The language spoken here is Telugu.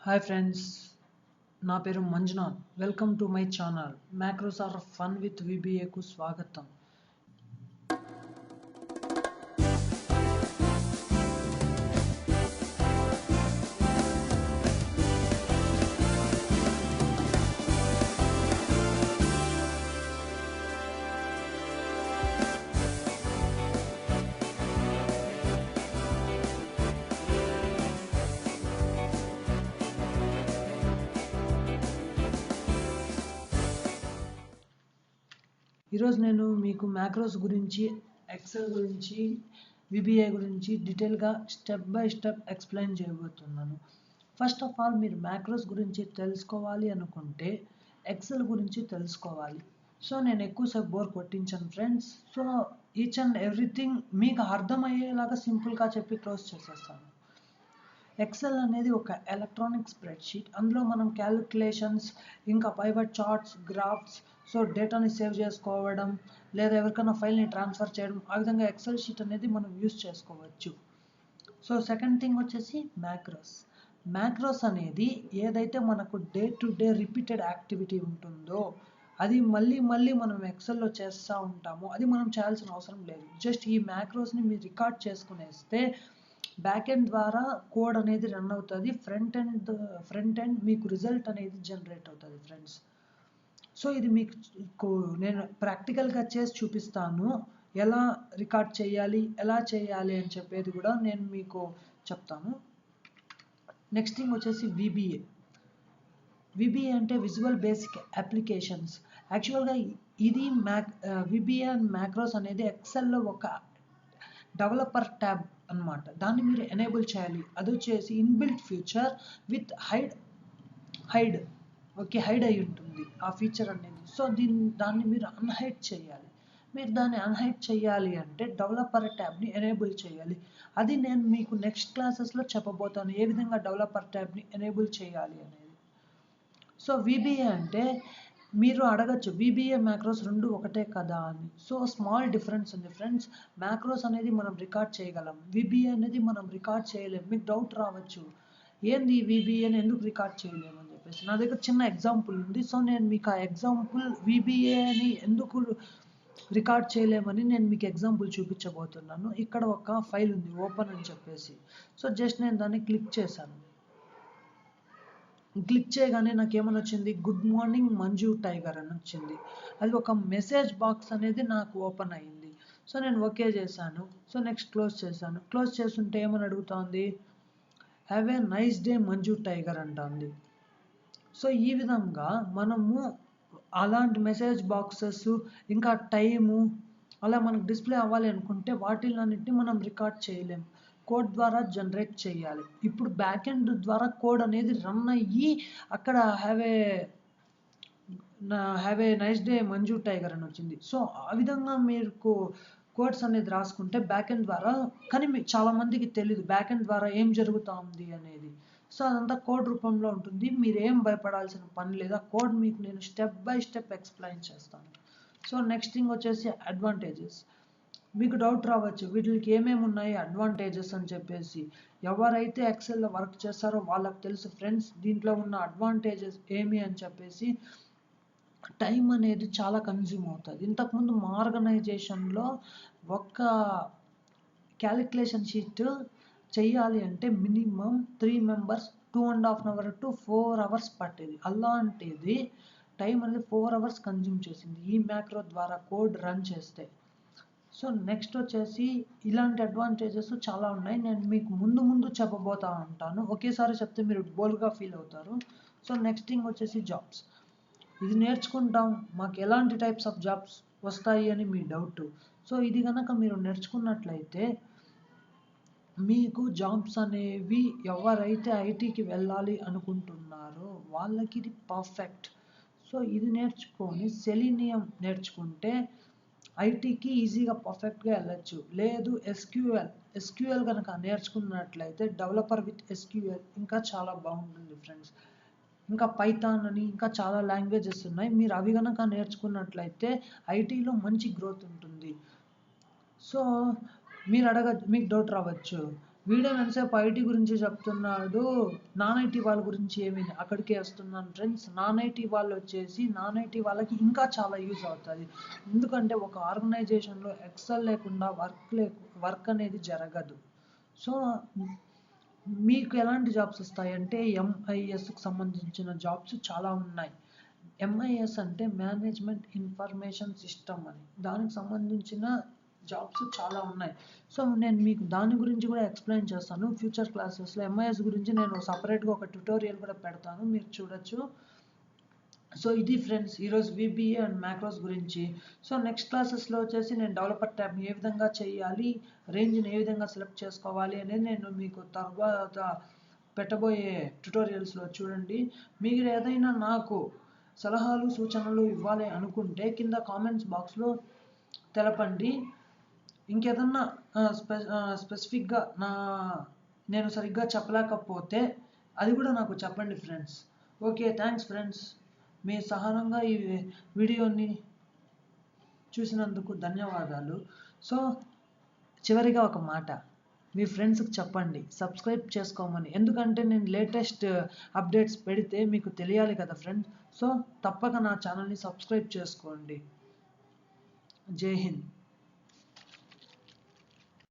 Hi friends, నా పేరు Manjunath. Welcome to my channel. Macros are fun with విబిఏకు స్వాగతం. ఈరోజు నేను మీకు మ్యాక్రోస్ గురించి, ఎక్సెల్ గురించి, విబిఏ గురించి డీటెయిల్గా స్టెప్ బై స్టెప్ ఎక్స్ప్లెయిన్ చేయబోతున్నాను. ఫస్ట్ ఆఫ్ ఆల్ మీరు మ్యాక్రోస్ గురించి తెలుసుకోవాలి అనుకుంటే ఎక్సెల్ గురించి తెలుసుకోవాలి. సో నేను ఎక్కువసేపు బోర్ కొట్టించాను friends. So each and everything మీకు అర్థమయ్యేలాగా సింపుల్గా చెప్పి క్లోజ్ చేసేస్తాను. ఎక్సెల్ అనేది ఒక ఎలక్ట్రానిక్ స్ప్రెడ్షీట్. అందులో మనం క్యాలిక్యులేషన్స్, ఇంకా పైవట్ చార్ట్స్, గ్రాఫ్స్, సో డేటాని సేవ్ చేసుకోవడం, లేదా ఎవరికైనా ఫైల్ని ట్రాన్స్ఫర్ చేయడం, ఆ విధంగా ఎక్సెల్ షీట్ అనేది మనం యూస్ చేసుకోవచ్చు. సో సెకండ్ థింగ్ వచ్చేసి మ్యాక్రోస్. మ్యాక్రోస్ అనేది ఏదైతే మనకు day to day repeated activity ఉంటుందో అది మళ్ళీ మళ్ళీ మనం ఎక్సెల్లో చేస్తూ ఉంటాము. అది మనం చేయాల్సిన అవసరం లేదు. జస్ట్ ఈ మ్యాక్రోస్ని మీరు రికార్డ్ చేసుకునేస్తే బ్యాక్ ఎండ్ ద్వారా కోడ్ అనేది రన్ అవుతుంది. ఫ్రంట్ ఎండ్ మీకు రిజల్ట్ అనేది జనరేట్ అవుతుంది ఫ్రెండ్స్. సో ఇది మీకు నేను ప్రాక్టికల్గా చేసి చూపిస్తాను. ఎలా రికార్డ్ చేయాలి, ఎలా చేయాలి అని చెప్పేది కూడా నేను మీకు చెప్తాను. నెక్స్ట్ థింగ్ వచ్చేసి విబిఏ. విబిఏ అంటే విజువల్ బేసిక్ అప్లికేషన్స్. యాక్చువల్గా ఇది విబిఏ అండ్ మ్యాక్రోస్ అనేది ఎక్సెల్లో ఒక డెవలపర్ ట్యాబ్ అన్నమాట. దాన్ని మీరు ఎనేబుల్ చేయాలి. అది వచ్చేసి inbuilt feature with hide hide అయి ఉంటుంది ఆ ఫీచర్ అనేది. సో దాన్ని మీరు అన్హైడ్ చేయాలి. మీరు దాన్ని అన్హైడ్ చేయాలి అంటే డెవలపర్ ట్యాబ్ని ఎనేబుల్ చేయాలి. అది నేను మీకు నెక్స్ట్ క్లాసెస్లో చెప్పబోతాను, ఏ విధంగా డెవలపర్ ట్యాబ్ని ఎనేబుల్ చేయాలి అనేది. సో విబిఏ అంటే మీరు అడగచ్చు, విబిఏ మ్యాక్రోస్ రెండు ఒకటే కదా అని. సో స్మాల్ డిఫరెన్స్ ఉంది ఫ్రెండ్స్. మ్యాక్రోస్ అనేది మనం రికార్డ్ చేయగలం, విబిఏ అనేది మనం రికార్డ్ చేయలేం. మీకు డౌట్ రావచ్చు, ఏంది విబిఏని ఎందుకు రికార్డ్ చేయలేము అని చెప్పేసి. నా దగ్గర చిన్న ఎగ్జాంపుల్ ఉంది. సో నేను మీకు ఆ ఎగ్జాంపుల్ విబిఏని ఎందుకు రికార్డ్ చేయలేమని నేను మీకు ఎగ్జాంపుల్ చూపించబోతున్నాను. ఇక్కడ ఒక ఫైల్ ఉంది ఓపెన్ అని చెప్పేసి. సో జస్ట్ నేను దాన్ని క్లిక్ చేశాను. క్లిక్ చేయగానే నాకు ఏమని వచ్చింది, గుడ్ మార్నింగ్ మంజు టైగర్ అని వచ్చింది. అది ఒక మెసేజ్ బాక్స్ అనేది నాకు ఓపెన్ అయ్యింది. సో నేను ఓకే చేశాను. సో నెక్స్ట్ క్లోజ్ చేశాను. క్లోజ్ చేస్తుంటే ఏమని అడుగుతోంది, have a nice day Manju tiger అంటుంది. సో ఈ విధంగా మనము అలాంటి మెసేజ్ బాక్సెస్, ఇంకా టైము అలా మనకు డిస్ప్లే అవ్వాలి అనుకుంటే వాటిలన్నింటినీ మనం రికార్డ్ చేయలేం, కోడ్ ద్వారా జనరేట్ చేయాలి. ఇప్పుడు బ్యాక్ ఎండ్ ద్వారా కోడ్ అనేది రన్ అయ్యి అక్కడ have a nice day Manju tiger అని వచ్చింది. సో ఆ విధంగా మీకు కోడ్స్ అనేది రాసుకుంటే బ్యాక్ ఎండ్ ద్వారా, కానీ చాలామందికి తెలియదు బ్యాక్ ఎండ్ ద్వారా ఏం జరుగుతుంది అనేది. సో అదంతా కోడ్ రూపంలో ఉంటుంది. మీరేం భయపడాల్సిన పని లేదా, కోడ్ మీకు నేను స్టెప్ బై స్టెప్ ఎక్స్ప్లెయిన్ చేస్తాను. సో నెక్స్ట్ థింగ్ వచ్చేసి అడ్వాంటేజెస్. మీకు డౌట్ రావచ్చు, వీటికి ఏమేమి ఉన్నాయి అడ్వాంటేజెస్ అని చెప్పేసి. ఎవరైతే ఎక్సెల్లో వర్క్ చేస్తారో వాళ్ళకి తెలుసు ఫ్రెండ్స్ దీంట్లో ఉన్న అడ్వాంటేజెస్ ఏమి అని చెప్పేసి. టైం అనేది చాలా కన్జ్యూమ్ అవుతుంది. ఇంతకుముందు మా ఆర్గనైజేషన్లో ఒక్క క్యాలిక్యులేషన్ షీట్ చెయ్యాలి అంటే minimum 3 members 2.5 hours to 4 hours పట్టేది. అలాంటిది టైం అనేది 4 hours కన్జ్యూమ్ చేసింది ఈ మ్యాక్రో ద్వారా కోడ్ రన్ చేస్తే. సో నెక్స్ట్ వచ్చేసి ఇలాంటి అడ్వాంటేజెస్ చాలా ఉన్నాయి. నేను మీకు ముందు చెప్పబోతా ఉంటాను. ఒకేసారి చెప్తే మీరు బోల్గా ఫీల్ అవుతారు. సో నెక్స్ట్ థింగ్ వచ్చేసి జాబ్స్. ఇది నేర్చుకుంటాం, మాకు ఎలాంటి టైప్స్ ఆఫ్ జాబ్స్ వస్తాయి అని మీ డౌట్. సో ఇది కనుక మీరు నేర్చుకున్నట్లయితే మీకు జాబ్స్ అనేవి, ఎవరైతే ఐటీకి వెళ్ళాలి అనుకుంటున్నారో వాళ్ళకి ఇది పర్ఫెక్ట్. సో ఇది నేర్చుకొని సెలీనియం నేర్చుకుంటే ఐటీకి ఈజీగా పర్ఫెక్ట్గా వెళ్ళచ్చు. లేదు ఎస్క్యూఎల్ కనుక నేర్చుకున్నట్లయితే డెవలపర్ విత్ ఎస్క్యూఎల్ ఇంకా చాలా బాగుంటుంది ఫ్రెండ్స్. ఇంకా పైథాన్ అని ఇంకా చాలా లాంగ్వేజెస్ ఉన్నాయి. మీరు అవి కనుక నేర్చుకున్నట్లయితే ఐటీలో మంచి గ్రోత్ ఉంటుంది. సో మీకు డౌట్ రావచ్చు, వీడియో ఎంతసేపు ఐటీ గురించి చెప్తున్నాడు, నాన్ ఐటీ వాళ్ళ గురించి ఏమి అక్కడికే వస్తున్నాను ఫ్రెండ్స్. నాన్ ఐటీ వాళ్ళు వచ్చేసి నాన్ ఐటీ వాళ్ళకి ఇంకా చాలా యూజ్ అవుతుంది. ఎందుకంటే ఒక ఆర్గనైజేషన్లో ఎక్సెల్ లేకుండా వర్క్ అనేది జరగదు. సో మీకు ఎలాంటి జాబ్స్ వస్తాయంటే ఎంఐఎస్కి సంబంధించిన జాబ్స్ చాలా ఉన్నాయి. ఎంఐఎస్ అంటే మేనేజ్మెంట్ ఇన్ఫర్మేషన్ సిస్టమ్ అని, దానికి సంబంధించిన జాబ్స్ చాలా ఉన్నాయి. సో నేను మీకు దాని గురించి కూడా ఎక్స్ప్లెయిన్ చేస్తాను ఫ్యూచర్ క్లాసెస్లో. ఎంఐఎస్ గురించి నేను సపరేట్గా ఒక ట్యుటోరియల్ కూడా పెడతాను, మీరు చూడొచ్చు. సో ఇది ఫ్రెండ్స్ ఈరోజు విబిఏ అండ్ మ్యాక్రోస్ గురించి. సో నెక్స్ట్ క్లాసెస్లో వచ్చేసి నేను డెవలపర్ ట్యాబ్ని ఏ విధంగా చేయాలి, రేంజ్ని ఏ విధంగా సెలెక్ట్ చేసుకోవాలి అనేది నేను మీకు తర్వాత పెట్టబోయే ట్యుటోరియల్స్లో చూడండి. మీరు ఏదైనా నాకు సలహాలు సూచనలు ఇవ్వాలి అనుకుంటే కింద కామెంట్స్ బాక్స్లో తెలపండి. ఇంకేదన్నా స్పెసిఫిక్గా నేను సరిగ్గా చెప్పలేకపోతే అది కూడా నాకు చెప్పండి ఫ్రెండ్స్. Okay, thanks friends. మీ సహనంగా ఈ వీడియోని చూసినందుకు ధన్యవాదాలు. సో చివరిగా ఒక మాట, మీ ఫ్రెండ్స్కి చెప్పండి సబ్స్క్రైబ్ చేసుకోమని. ఎందుకంటే నేను లేటెస్ట్ అప్డేట్స్ పెడితే మీకు తెలియాలి కదా ఫ్రెండ్స్. సో తప్పక నా ఛానల్ని సబ్స్క్రైబ్ చేసుకోండి. జై హింద్.